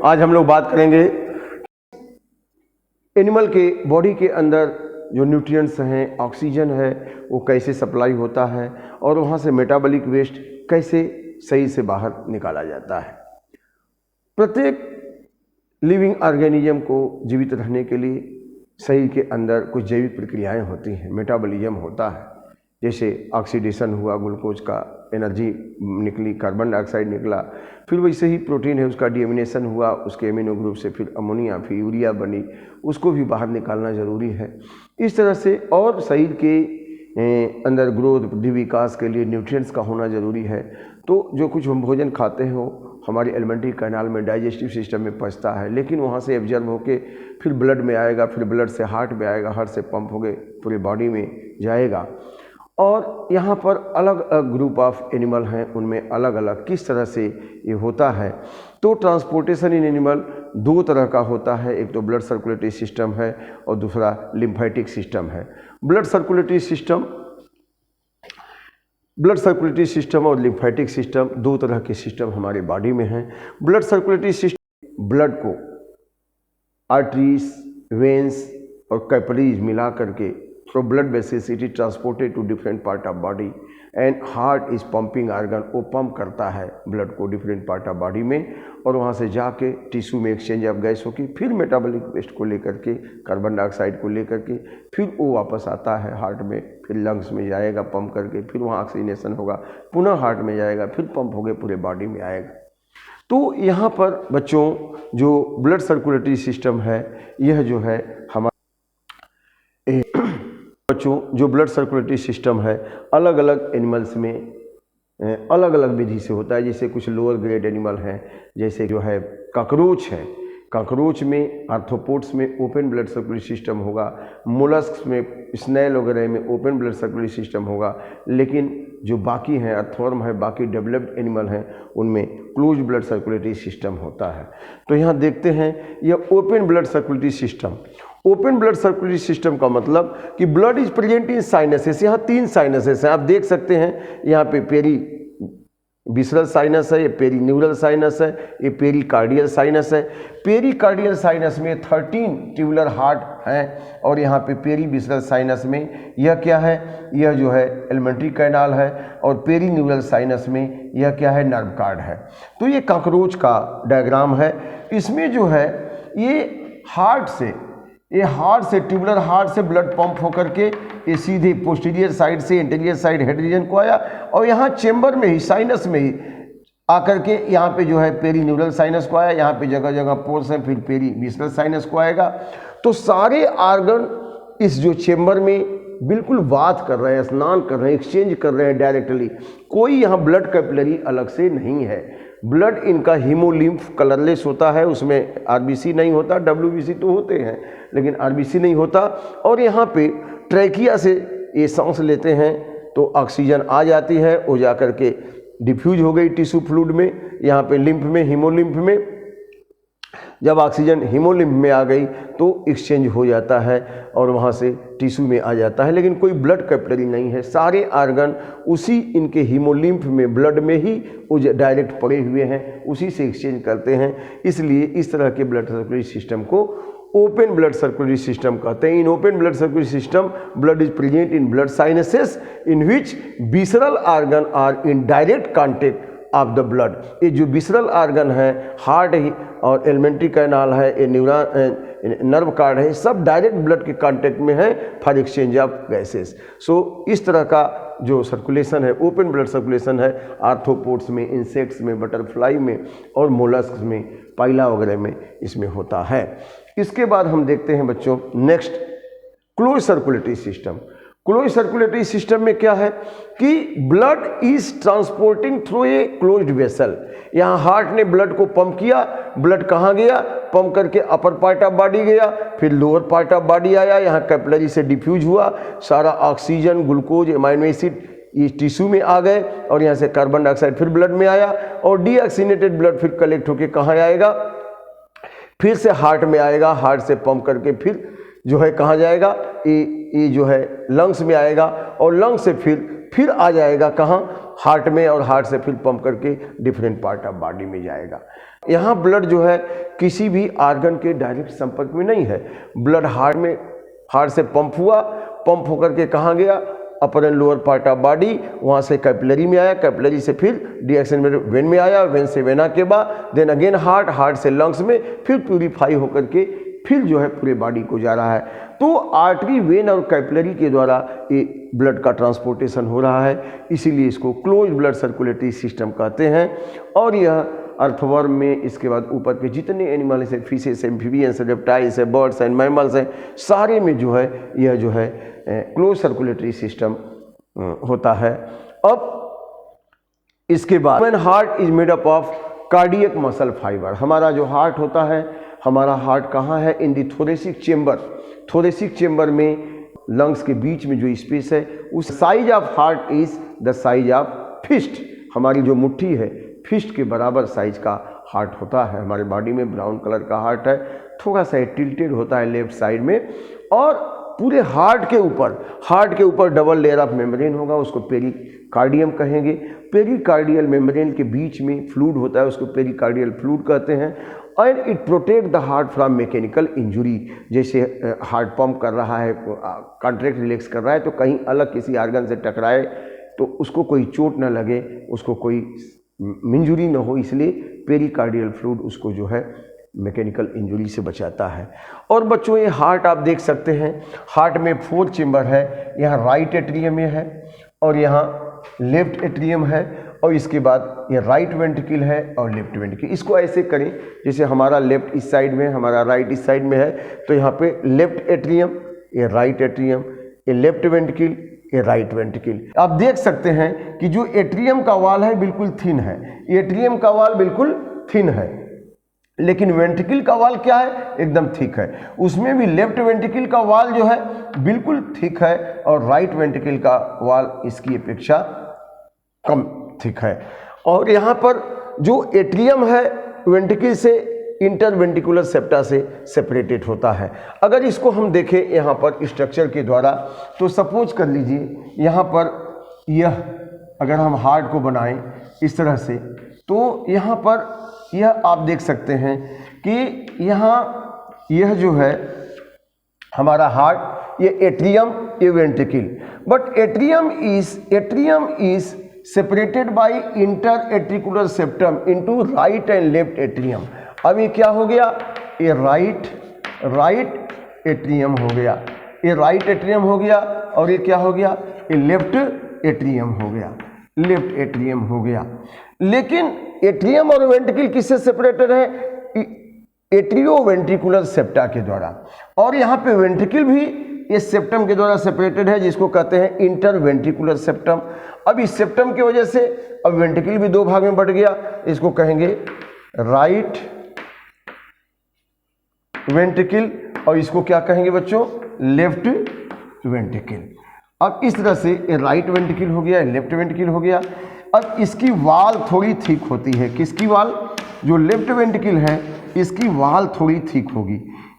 आज हम लोग बात करेंगे एनिमल के बॉडी के अंदर जो न्यूट्रिएंट्स हैं, ऑक्सीजन है, वो कैसे सप्लाई होता है और वहाँ से मेटाबॉलिक वेस्ट कैसे सही से बाहर निकाला जाता है। प्रत्येक लिविंग ऑर्गेनिज्म को जीवित रहने के लिए शरीर के अंदर कुछ जैविक प्रक्रियाएं होती हैं, मेटाबॉलिज्म होता है। जैसे ऑक्सीडेशन हुआ, ग्लूकोज का एनर्जी निकली, कार्बन डाइऑक्साइड निकला, फिर वैसे ही प्रोटीन है उसका डीएमिनेशन हुआ, उसके एमिनो ग्रुप से फिर अमोनिया, फिर यूरिया बनी, उसको भी बाहर निकालना ज़रूरी है। इस तरह से और शरीर के अंदर ग्रोथ, वृद्धि, विकास के लिए न्यूट्रिएंट्स का होना ज़रूरी है। तो जो कुछ हम भोजन खाते हैं वो हमारी एलिमेंट्री कैनाल में, डाइजेस्टिव सिस्टम में पहुंचता है, लेकिन वहाँ से एब्जॉर्ब होके फिर ब्लड में आएगा, फिर ब्लड से हार्ट में आएगा, हार्ट से पंप होके पूरे बॉडी में जाएगा। और यहाँ पर अलग अलग ग्रुप ऑफ एनिमल हैं, उनमें अलग अलग किस तरह से ये होता है। तो ट्रांसपोर्टेशन इन एनिमल दो तरह का होता है, एक तो ब्लड सर्कुलेटरी सिस्टम है और दूसरा लिम्फेटिक सिस्टम है। ब्लड सर्कुलेटरी सिस्टम और लिम्फेटिक सिस्टम दो तरह के सिस्टम हमारे बॉडी में हैं। ब्लड सर्कुलेटरी सिस्टम ब्लड को आर्टरीज, वेन्स और कैपिलरीज मिला करके through blood vessels it is transported to different part of body and heart is pumping organ, वो पंप करता है ब्लड को डिफरेंट पार्ट ऑफ बॉडी में और वहाँ से जाके टिश्यू में एक्सचेंज ऑफ गैस होगी, फिर मेटाबॉलिक वेस्ट को लेकर के, कार्बन डाइऑक्साइड को लेकर के फिर वो वापस आता है हार्ट में, फिर लंग्स में जाएगा पंप करके, फिर वहाँ ऑक्सीजनेशन होगा, पुनः हार्ट में जाएगा, फिर पंप होकर पूरे बॉडी में आएगा। तो यहाँ पर बच्चों जो ब्लड सर्कुलेटरी सिस्टम है, यह जो है जो ब्लड सर्कुलेटरी सिस्टम है अलग अलग एनिमल्स में अलग अलग विधि से होता है। जैसे कुछ लोअर ग्रेड एनिमल हैं, जैसे जो है काकरोच है, काकरोच में, आर्थ्रोपोड्स में ओपन ब्लड सर्कुलेटरी सिस्टम होगा, मोलस्क्स में, स्नेल वगैरह में ओपन ब्लड सर्कुलेटरी सिस्टम होगा, लेकिन जो बाकी हैं, अर्थवर्म है, बाकी डेवलप्ड एनिमल हैं, उनमें क्लोज ब्लड सर्कुलेटरी सिस्टम होता है। तो यहाँ देखते हैं यह open blood circulatory system. Open blood circulatory system का मतलब कि blood is present in sinuses. यहाँ 3 साइनसेस हैं, आप देख सकते हैं। यहाँ पे पेरी विसरल साइनस है, ये पेरी न्यूरल साइनस है, ये पेरी कार्डियल साइनस है। पेरी कार्डियल साइनस में 13 ट्यूबुलर हार्ट हैं और यहाँ पे पेरी विसरल साइनस में यह क्या है, यह जो है एलिमेंट्री कैनाल है, और पेरी न्यूरल साइनस में यह क्या है, नर्व कार्ड है। तो ये काकरोच का डायग्राम है। इसमें जो है ये हार्ट से ट्यूबुलर हार्ट से ब्लड पंप होकर के ये सीधे पोस्टीरियर साइड से इंटीरियर साइड हेड रीजन को आया और यहाँ चेंबर में ही, साइनस में ही आकर के यहाँ पे जो है पेरी न्यूरल साइनस को आया, यहाँ पे जगह जगह पोर्स हैं, फिर पेरी विसरल साइनस को आएगा। तो सारे ऑर्गन इस जो चेंबर में बिल्कुल बात कर रहे हैं, स्नान कर रहे हैं, एक्सचेंज कर रहे हैं डायरेक्टली। कोई यहाँ ब्लड कैपिलरी अलग से नहीं है। ब्लड इनका हीमोलिम्फ कलरलेस होता है, उसमें आरबीसी नहीं होता, डब्ल्यूबीसी तो होते हैं लेकिन आरबीसी नहीं होता। और यहाँ पे ट्रैकिया से ये सांस लेते हैं तो ऑक्सीजन आ जाती है, वो जा कर के डिफ्यूज हो गई टिश्यू फ्लूइड में, यहाँ पे लिम्फ में, हीमोलिम्फ में। जब ऑक्सीजन हीमोलिम्फ में आ गई तो एक्सचेंज हो जाता है और वहाँ से टिश्यू में आ जाता है, लेकिन कोई ब्लड कैपिलरी नहीं है। सारे ऑर्गन उसी इनके हीमोलिम्फ में, ब्लड में ही वो डायरेक्ट पड़े हुए हैं, उसी से एक्सचेंज करते हैं। इसलिए इस तरह के ब्लड सर्कुलेटरी सिस्टम को ओपन ब्लड सर्कुलेटरी सिस्टम कहते हैं। In open blood circulatory system blood is present in blood sinuses in which visceral organ are in direct contact of the blood. ये जो विसरल ऑर्गन है, heart ही और alimentary canal है, ये neuron, nerve card है, सब डायरेक्ट ब्लड के कांटेक्ट में है फॉर एक्सचेंज ऑफ गैसेस। सो इस तरह का जो सर्कुलेशन है, ओपन ब्लड सर्कुलेशन है, आर्थ्रोपोड्स में, इंसेक्ट्स में, बटरफ्लाई में और मोलस्क में, पाइला वगैरह में इसमें होता है। इसके बाद हम देखते हैं बच्चों next close circulatory system. Close circulatory system में क्या है कि blood is transporting through a closed vessel. यहाँ हार्ट ने ब्लड को पंप किया, ब्लड कहाँ गया, पंप करके अपर पार्ट ऑफ बॉडी गया, फिर लोअर पार्ट ऑफ बॉडी आया, यहाँ कैपिलरी से डिफ्यूज हुआ, सारा ऑक्सीजन, ग्लूकोज, एमाइनो एसिड ये टिश्यू में आ गए और यहाँ से कार्बन डाइऑक्साइड फिर ब्लड में आया और डीऑक्सीनेटेड ब्लड फिर कलेक्ट होके कहाँ आएगा, फिर से हार्ट में आएगा, हार्ट से पंप करके फिर जो है कहाँ जाएगा, ये जो है लंग्स में आएगा और लंग्स से फिर आ जाएगा कहाँ, हार्ट में और हार्ट से फिर पंप करके डिफरेंट पार्ट ऑफ बॉडी में जाएगा। यहाँ ब्लड जो है किसी भी आर्गन के डायरेक्ट संपर्क में नहीं है। ब्लड हार्ट से पंप हुआ, पंप होकर के कहाँ गया, upper and lower part of body, वहाँ से कैपिलरी में आया, कैपिलरी से फिर डायरेक्शन में वेन में आया, वेन से वेना के बाद देन अगेन हार्ट से लंग्स में, फिर प्यूरिफाई होकर के फिर जो है पूरे बॉडी को जा रहा है। तो आर्टरी, वेन और कैपिलरी के द्वारा ये ब्लड का ट्रांसपोर्टेशन हो रहा है, इसीलिए इसको क्लोज ब्लड सर्कुलेटरी सिस्टम कहते हैं। और यह अर्थवर्म में, इसके बाद ऊपर के जितने एनिमल्स हैं, फिशेस, एम्फीबियंस, रेप्टाइल्स है, बर्ड्स एंड मैमल्स हैं, सारे में जो है यह जो है क्लोज सर्कुलेटरी सिस्टम होता है। अब इसके बाद human heart is made up of cardiac muscle fibre. हमारा जो हार्ट होता है, हमारा हार्ट कहाँ है, in the thoracic chamber. Thoracic chamber में लंग्स के बीच में जो स्पेस है, उस size of heart is the size of fist. हमारी जो मुट्ठी है, फिस्ट के बराबर साइज का हार्ट होता है। हमारे बॉडी में ब्राउन कलर का हार्ट है, थोड़ा सा टिल्टेड होता है लेफ्ट साइड में, और पूरे हार्ट के ऊपर डबल लेयर ऑफ मेम्ब्रेन होगा, उसको पेरिकार्डियम कहेंगे। पेरिकार्डियल मेम्ब्रेन के बीच में फ्लूइड होता है, उसको पेरिकार्डियल फ्लूइड कहते हैं। And it protect the heart from mechanical injury. जैसे हार्ट पंप कर रहा है, कॉन्ट्रैक्ट रिलैक्स कर रहा है, तो कहीं अलग किसी आर्गन से टकराए तो उसको कोई चोट न लगे, उसको कोई इंजुरी न हो, इसलिए पेरिकार्डियल फ्लूइड उसको जो है मैकेनिकल इंजुरी से बचाता है। और बच्चों ये हार्ट आप देख सकते हैं, हार्ट में 4 चेम्बर है। यहाँ राइट एट्रियम में है, और यहाँ लेफ्ट एट्रियम है, और इसके बाद ये राइट वेंट्रिकल है और लेफ्ट वेंट्रिकल। इसको ऐसे करें जैसे हमारा लेफ्ट इस साइड में, हमारा राइट इस साइड में है, तो यहाँ पे लेफ्ट एट्रियम, ये राइट एट्रियम, ये लेफ्ट वेंट्रिकल, ये राइट वेंट्रिकल। आप देख सकते हैं कि जो एट्रियम का वॉल है बिल्कुल थिन है, एट्रियम का वॉल बिल्कुल थिन है, लेकिन वेंट्रिकल का वॉल क्या है, एकदम थिक है। उसमें भी लेफ्ट वेंट्रिकल का वॉल जो है बिल्कुल थिक है, और राइट वेंट्रिकल का वॉल इसकी अपेक्षा कम थिक है। और यहाँ पर जो एट्रियम है वेंट्रिकल से इंटरवेंट्रिकुलर सेप्टा से सेपरेटेड होता है। अगर इसको हम देखें यहाँ पर स्ट्रक्चर के द्वारा, तो सपोज कर लीजिए यहाँ पर यह, अगर हम हार्ट को बनाएं इस तरह से, तो यहाँ पर यह आप देख सकते हैं कि यहाँ यह जो है हमारा हार्ट, ये एट्रियम, ये ventricle, but atrium is separated by interatrial septum into right and left atrium. अब ये क्या हो गया, ये राइट एट्रियम हो गया, ये राइट एट्रियम हो गया, और ये क्या हो गया, ये लेफ्ट एट्रियम हो गया, लेफ्ट एट्रियम हो गया। लेकिन एट्रियम और वेंट्रिकल किससे सेपरेटेड है, एट्रियोवेंट्रिकुलर सेप्टा के द्वारा। और यहाँ पे वेंट्रिकल भी इस सेप्टम के द्वारा सेपरेटेड है, जिसको कहते हैं इंटरवेंट्रिकुलर सेप्टम। अब इस सेप्टम की वजह से अब वेंट्रिकल भी 2 भाग में बट गया, इसको कहेंगे राइट वेंट्रिकल, और इसको क्या कहेंगे बच्चों, लेफ्ट वेंट्रिकल। अब इस तरह से ये राइट वेंट्रिकल हो गया, लेफ्ट वेंट्रिकल हो गया। अब इसकी वाल थोड़ी थिक होती है, किसकी वाल, जो लेफ्ट वेंट्रिकल है इसकी वाल थोड़ी थिक होगी,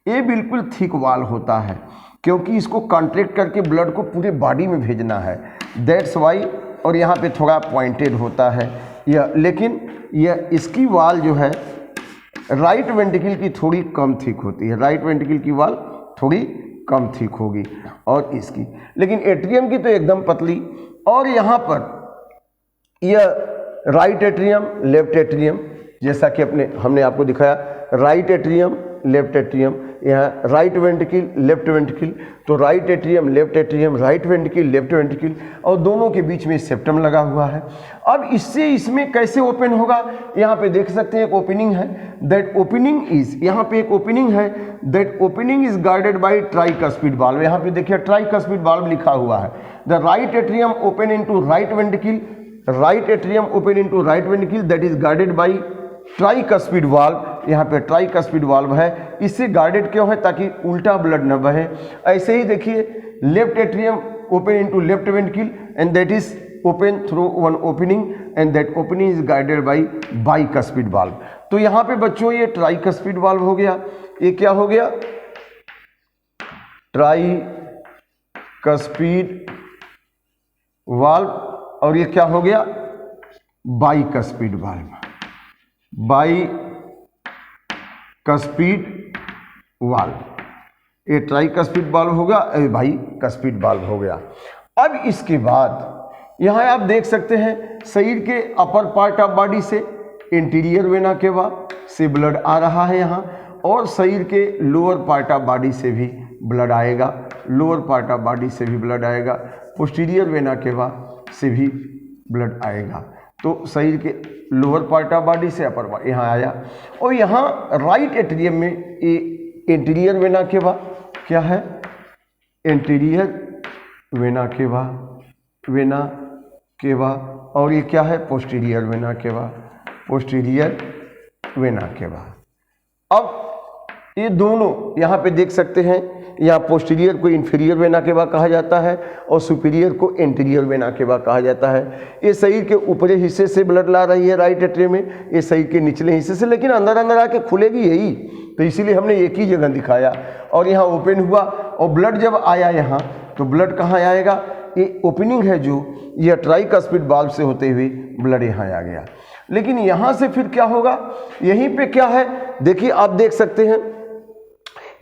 ये बिल्कुल थिक वाल होता है, क्योंकि इसको कॉन्ट्रैक्ट करके ब्लड को पूरे बॉडी में भेजना है, दैट्स वाई। और यहाँ पे थोड़ा पॉइंटेड होता है यह, लेकिन यह इसकी वाल जो है राइट वेंट्रिकल की थोड़ी कम थिक होती है, राइट वेंट्रिकल की वाल थोड़ी कम थिक होगी, और इसकी, लेकिन एट्रियम की तो एकदम पतली। और यहाँ पर यह राइट एट्रियम, लेफ्ट एट्रियम, जैसा कि हमने आपको दिखाया, राइट एट्रियम, लेफ्ट एट्रियम, यहाँ राइट वेंट्रिकल, लेफ्ट वेंट्रिकल, तो right atrium, left atrium, right ventricle, left ventricle, और दोनों के बीच में सेप्टम लगा हुआ है। अब इसमें कैसे ओपन होगा, यहाँ पे देख सकते हैं एक ओपनिंग है, दैट ओपनिंग इज, यहाँ पे एक ओपनिंग है, that opening is guarded by tricuspid valve. यहाँ पे देखिए ट्राइकस्पिड वाल्व लिखा हुआ है। The right atrium open into right ventricle, right atrium open into right ventricle, that is guarded by tricuspid valve. यहाँ पे ट्राइकस्पिड वाल्व है, इससे गार्डेड क्यों है, ताकि उल्टा ब्लड न बहे। ऐसे ही देखिए left atrium open into left ventricle and that is open through one opening and that opening is guided by bicuspid valve. तो यहाँ पे बच्चों ये ट्राइकस्पिड वाल्व हो गया, ये क्या हो गया, ट्राइकस्पिड वाल्व, और ये क्या हो गया, बाइकस्पिड वाल्व, बाइकस्पिड वाल्व। ये ट्राइकस्पिड वाल्व होगा, बाइकस्पिड वाल्व हो गया। अब इसके बाद यहाँ आप देख सकते हैं शरीर के अपर पार्ट ऑफ बॉडी से इंटीरियर वेना केवा से ब्लड आ रहा है यहाँ, और शरीर के लोअर पार्ट ऑफ बॉडी से भी ब्लड आएगा, लोअर पार्ट ऑफ बॉडी से भी ब्लड आएगा, पोस्टीरियर वेना केवा से भी ब्लड आएगा। तो शरीर के लोअर पार्ट ऑफ बॉडी से अपर यहाँ आया, और यहाँ राइट एट्रियम में ये इंटीरियर वेना केवा क्या है, इंटीरियर वेना केवा, और ये क्या है, posterior vena cava, posterior vena cava. अब ये दोनों यहाँ पे देख सकते हैं, यहाँ पोस्टीरियर को इंफीरियर वेना केवा कहा जाता है और सुपीरियर को एंटीरियर वेना केवा कहा जाता है। ये शरीर के ऊपरी हिस्से से ब्लड ला रही है राइट एट्रियम में, ये शरीर के निचले हिस्से से, लेकिन अंदर अंदर आके खुलेगी यही, तो इसीलिए हमने एक ही जगह दिखाया। और यहाँ ओपन हुआ और ब्लड जब आया यहाँ, तो ब्लड कहाँ आएगा, ये ओपनिंग है जो यह ट्राइकस्पिड वाल्व से होते हुए ब्लड यहाँ आ गया। लेकिन यहाँ से फिर क्या होगा, यहीं पे क्या है देखिए, आप देख सकते हैं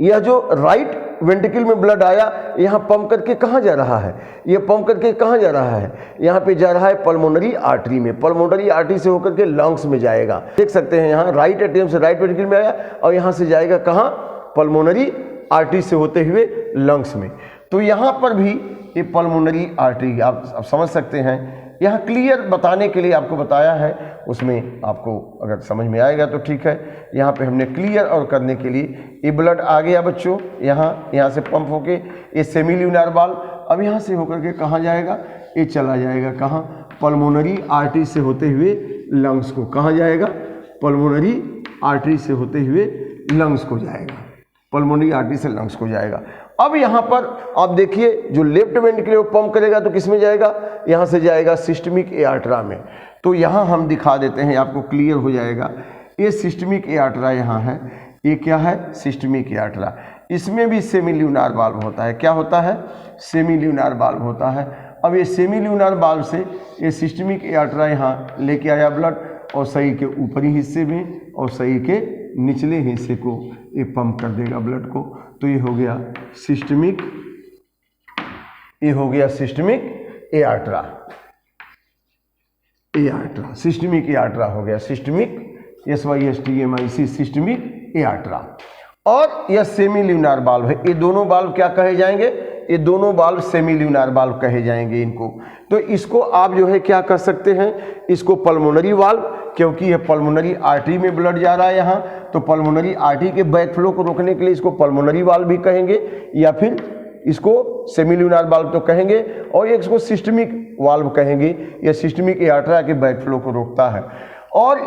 यह जो राइट वेंट्रिकल में ब्लड आया, यहाँ पंप करके कहाँ जा रहा है, ये पंप करके कहाँ जा रहा है, यहाँ पे जा रहा है पल्मोनरी आर्टरी में, पल्मोनरी आर्टरी से होकर के लंग्स में जाएगा। देख सकते हैं यहाँ राइट एट्रियम से राइट वेंट्रिकल में आया और यहाँ से जाएगा कहाँ, पल्मोनरी आर्टरी से होते हुए लंग्स में। तो यहाँ पर भी ये पल्मोनरी आर्टरी आप समझ सकते हैं, यहाँ क्लियर बताने के लिए आपको बताया है, उसमें आपको अगर समझ में आएगा तो ठीक है। यहाँ पे हमने क्लियर और करने के लिए, ये ब्लड आ गया बच्चों, यहाँ से पंप होके ये सेमील्यूनार वाल्व, अब यहाँ से होकर के कहाँ जाएगा, ये चला जाएगा कहाँ, पल्मोनरी आर्टरी से होते हुए लंग्स को, कहाँ जाएगा, पल्मोनरी आर्टरी से होते हुए लंग्स को जाएगा, पल्मोनरी आर्टरी से लंग्स को जाएगा। अब यहाँ पर आप देखिए जो लेफ्ट वेंट्रिकल वो पंप करेगा तो किस में जाएगा, यहाँ से जाएगा सिस्टमिक एआर्टरा में। तो यहाँ हम दिखा देते हैं, आपको क्लियर हो जाएगा। ये सिस्टमिक एआर्टरा यहाँ है, ये क्या है, सिस्टमिक एआर्टरा। इसमें भी सेमील्यूनार वाल्व होता है, क्या होता है, सेमील्यूनार वाल्व होता है। अब ये सेमील्यूनार वाल्व से ये सिस्टमिक एआर्टरा यहाँ लेके आया ब्लड, और शरीर के ऊपरी हिस्से में और शरीर के निचले हिस्से को ये पंप कर देगा ब्लड को। तो ये हो गया सिस्टमिक, ये हो गया सिस्टमिक एआर्टरा, एआर्टरा, सिस्टमिक एआर्टरा हो गया, सिस्टमिक SYSTMIC, सिस्टमिक एआर्टरा। और यह सेमील्यूनार वाल्व है। ये दोनों वाल्व क्या कहे जाएंगे, ये दोनों वाल्व सेमील्यूनार वाल्व कहे जाएंगे इनको। तो इसको आप जो है क्या कर सकते हैं, इसको पल्मोनरी वाल्व, क्योंकि यह पल्मोनरी आर्टरी में ब्लड जा रहा है यहाँ, तो पल्मोनरी आर्टरी के बैक फ्लो को रोकने के लिए इसको पल्मोनरी वाल्व भी कहेंगे, या फिर इसको सेमील्यूनार वाल्व तो कहेंगे, और इसको सिस्टमिक वाल्व कहेंगे। यह सिस्टमिक एआर्टरा के बैक फ्लो को रोकता है। और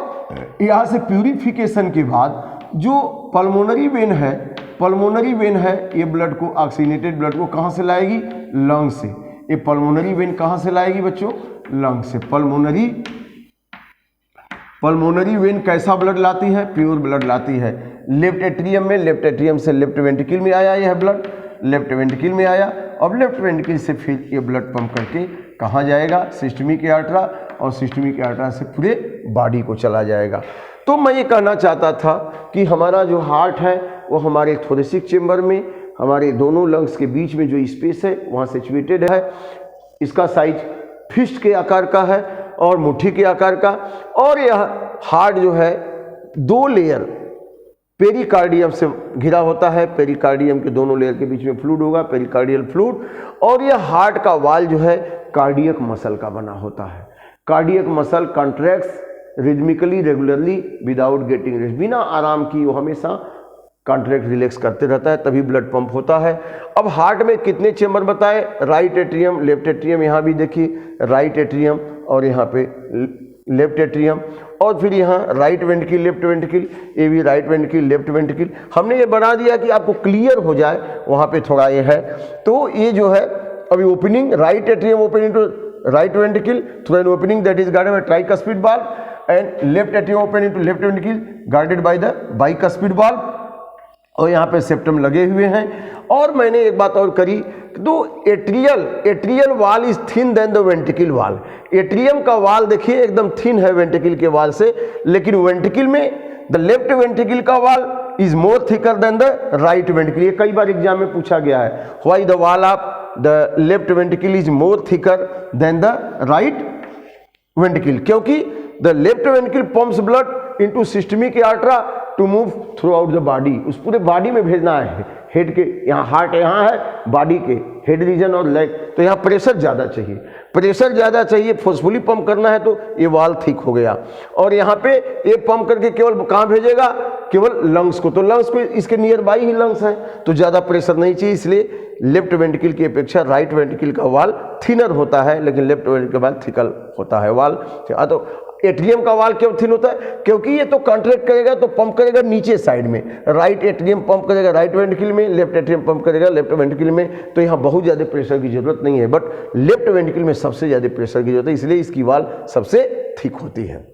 यहाँ से प्यूरिफिकेशन के बाद जो पल्मोनरी वेन है, पल्मोनरी वेन है, ये ब्लड को, ऑक्सीजनेटेड ब्लड को कहाँ से लाएगी, लंग से। ये पल्मोनरी वेन कहाँ से लाएगी बच्चों, लंग से। पल्मोनरी वेन कैसा ब्लड लाती है, प्योर ब्लड लाती है। लेफ्ट एट्रियम में, लेफ्ट एट्रियम से लेफ्ट वेंट्रिकल में आया यह ब्लड, लेफ्ट वेंट्रिकल में आया, और लेफ्ट वेंट्रिकल से फिर ये ब्लड पंप करके कहाँ जाएगा, सिस्टमिक एआर्टरा, और सिस्टमिक एआर्टरा से पूरे बॉडी को चला जाएगा। तो मैं ये कहना चाहता था कि हमारा जो हार्ट है वो हमारे थोरेसिक चेम्बर में, हमारे दोनों लंग्स के बीच में जो स्पेस है वहाँ सिचुएटेड है। इसका साइज फिस्ट के आकार का है और मुट्ठी के आकार का। और यह हार्ट जो है 2 लेयर पेरिकार्डियम से घिरा होता है। पेरिकार्डियम के दोनों लेयर के बीच में फ्लूइड होगा, पेरिकार्डियल फ्लूइड। और यह हार्ट का वाल जो है कार्डियक मसल का बना होता है। Cardiac muscle contracts rhythmically, regularly, without getting rest, बिना आराम की वो हमेशा कॉन्ट्रैक्ट रिलैक्स करते रहता है, तभी ब्लड पंप होता है। अब हार्ट में कितने चेम्बर बताए, राइट एट्रियम, लेफ्ट एट्रियम, यहाँ भी देखिए राइट एट्रियम और यहाँ पे लेफ्ट एट्रियम, और फिर यहाँ राइट वेंट्रिकल, लेफ्ट वेंट्रिकल, ये भी राइट वेंट्रिकल, लेफ्ट वेंट्रिकल। हमने ये बना दिया कि आपको क्लियर हो जाए, वहाँ पे थोड़ा ये है। तो ये जो है अभी opening, right atrium opening to right ventricle through an opening that is guarded by tricuspid valve, and left atrium opening to left ventricle guarded by the bicuspid valve. और यहाँ पे सेप्टम लगे हुए हैं। और मैंने एक बात और करी तो atrial wall is thin then the ventricle wall. Atrium का वाल देखिए एकदम थिन है वेंट्रिकल के वाल से, लेकिन वेंट्रिकल में द लेफ्ट वेंट्रिकल का wall is more thicker than the right ventricle. ये कई बार एग्जाम में पूछा गया है, why the wall of the left ventricle is more thicker than the right ventricle, क्योंकि the left ventricle pumps blood into systemic aorta to move throughout the body. उस पूरे बॉडी में भेजना है, हेड के यहाँ, हार्ट यहाँ है, बॉडी के हेड रीजन और लेग, तो यहाँ प्रेशर ज़्यादा चाहिए, प्रेशर ज़्यादा चाहिए, फोर्सफुली पंप करना है तो ये वाल थिक हो गया। और यहाँ पे ये पंप करके केवल कहाँ भेजेगा, केवल लंग्स को, तो लंग्स को इसके नियर बाई ही लंग्स है तो ज़्यादा प्रेशर नहीं चाहिए, इसलिए लेफ्ट वेंट्रिकल की अपेक्षा राइट वेंट्रिकल का वाल थिनर होता है, लेकिन लेफ्ट वेंट्रिकल का वाल थिकल होता है वाल। तो एट्रियम का वाल क्यों थिन होता है, क्योंकि ये तो कॉन्ट्रैक्ट करेगा तो पंप करेगा नीचे साइड में, राइट एट्रियम पंप करेगा राइट वेंट्रिकल में, लेफ्ट एट्रियम पंप करेगा लेफ्ट वेंट्रिकल में, तो यहाँ बहुत ज़्यादा प्रेशर की जरूरत नहीं है, बट लेफ्ट वेंट्रिकल में सबसे ज़्यादा प्रेशर की जरूरत है, इसलिए इसकी वाल सबसे थिक होती है।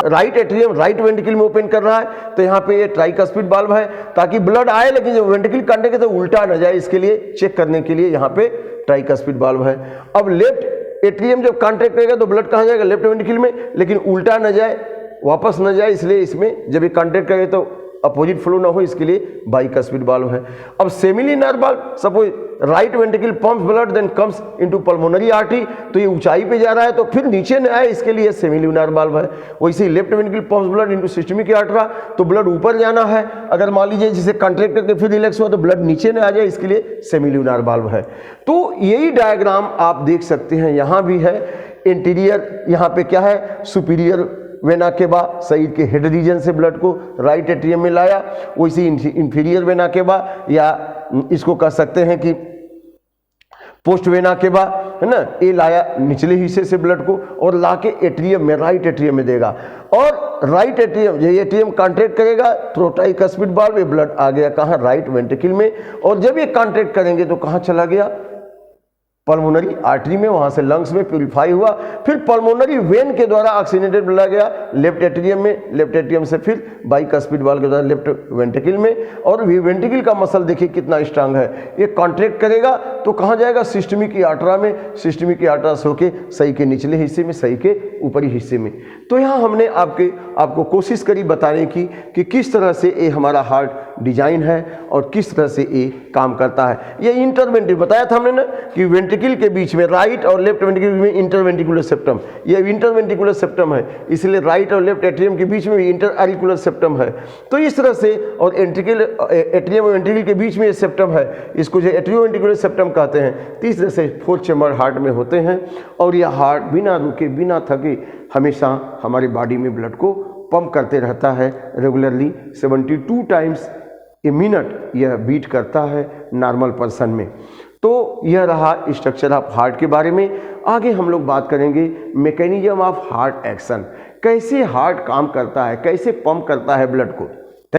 राइट एट्रियम राइट वेंट्रिकल में ओपन कर रहा है तो यहाँ पे ये ट्राइकस्पिड वाल्व है, ताकि ब्लड आए लेकिन जब वेंट्रिकल कॉन्ट्रैक्ट है तो उल्टा न जाए, इसके लिए चेक करने के लिए यहाँ पे ट्राइकस्पिड वाल्व है। अब लेफ्ट एट्रियम जब कॉन्ट्रैक्ट करेगा तो ब्लड कहाँ जाएगा, लेफ्ट वेंट्रिकल में, लेकिन उल्टा न जाए, वापस न जाए, इसलिए इसमें जब ये कॉन्ट्रैक्ट करेगा तो अपोजिट फ्लो ना हो, इसके लिए बाइकस्पिड वाल्व है। अब semilunar valve, suppose right ventricle pumps blood then comes into pulmonary artery, तो ये ऊंचाई पे जा रहा है तो फिर नीचे न आए, इसके लिए सेमिलिनर वाल्व है। वैसे ही left ventricle pumps blood into systemic aorta, तो ब्लड ऊपर जाना है, अगर मान लीजिए जिसे कॉन्ट्रैक्ट करके फिर रिलैक्स हुआ तो ब्लड नीचे न आ जाए, इसके लिए सेमिलिनर वाल्व है। तो यही डायग्राम आप देख सकते हैं, यहाँ भी है इंटीरियर, यहाँ पे क्या है, सुपीरियर वेना के बाद शरीर के हेड रीजन से ब्लड को राइट एट्रियम में लाया, वैसे इंफीरियर वेना के बाद, या इसको कह सकते हैं कि पोस्ट वेना के बाद, है ना, ये लाया निचले हिस्से से ब्लड को और लाके एट्रियम में, राइट एट्रियम में देगा, और राइट एट्रियम, ये एट्रियम कॉन्ट्रैक्ट करेगा तो ट्राइकस्पिड वाल्व, ये ब्लड आ गया कहाँ, राइट वेंट्रिकल में, और जब ये कॉन्ट्रैक्ट करेंगे तो कहाँ चला गया, पल्मोनरी आर्टरी में, वहां से लंग्स में प्यूरिफाई हुआ, फिर पल्मोनरी वेन के द्वारा ऑक्सीजनेटेड ब्लड गया लेफ्ट एट्रियम में, लेफ्ट एट्रियम से फिर बाइकस्पिड वाल्व के द्वारा लेफ्ट वेंट्रिकल में, और वेंट्रिकल का मसल देखिए कितना स्ट्रांग है, ये कॉन्ट्रैक्ट करेगा तो कहाँ जाएगा, सिस्टमिक आर्टरा में, सिस्टमिक आर्टरा से होके सही के निचले हिस्से में, सही के ऊपरी हिस्से में। तो यहाँ हमने आपको कोशिश करी बताने की कि किस तरह से ये हमारा हार्ट डिजाइन है और किस तरह से ये काम करता है। ये इंटरवेंट्रिकल बताया था हमने ना कि वेंट्रिकल के बीच में, राइट और लेफ्ट वेंट्रिकल में इंटरवेंट्रिकुलर सेप्टम, ये इंटरवेंट्रिकुलर सेप्टम है, इसलिए राइट और लेफ्ट एट्रियम के बीच में भी इंटरएरिकुलर सेप्टम है। तो इस तरह से, और एट्रियम और वेंट्रिकल के बीच में ये सेप्टम है, इसको जो एट्रियोवेंट्रिकुलर सेप्टम कहते हैं। तीस तरह से 4 चेम्बर हार्ट में होते हैं, और यह हार्ट बिना रुके बिना थके हमेशा हमारी बॉडी में ब्लड को पंप करते रहता है रेगुलरली, 72 टाइम्स ए मिनट यह बीट करता है नॉर्मल पर्सन में। तो यह रहा स्ट्रक्चर ऑफ हार्ट के बारे में। आगे हम लोग बात करेंगे मैकेनिज्म ऑफ हार्ट एक्शन, कैसे हार्ट काम करता है, कैसे पंप करता है ब्लड को।